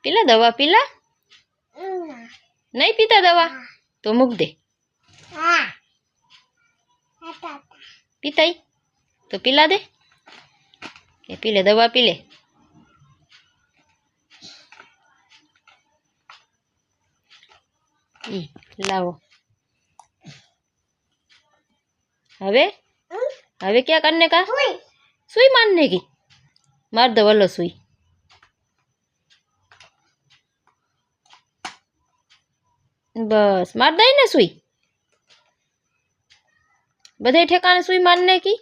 पीला दवा पीला नहीं पीता दवा तो मुक दे पीता ही तो पिला दे के पी ले दवा पी ले लाओ हवे हवे क्या करने का सुई मारने की मार दो वालो सुई बस मार दई ने सुई बधे ठेकाने सुई मारने की।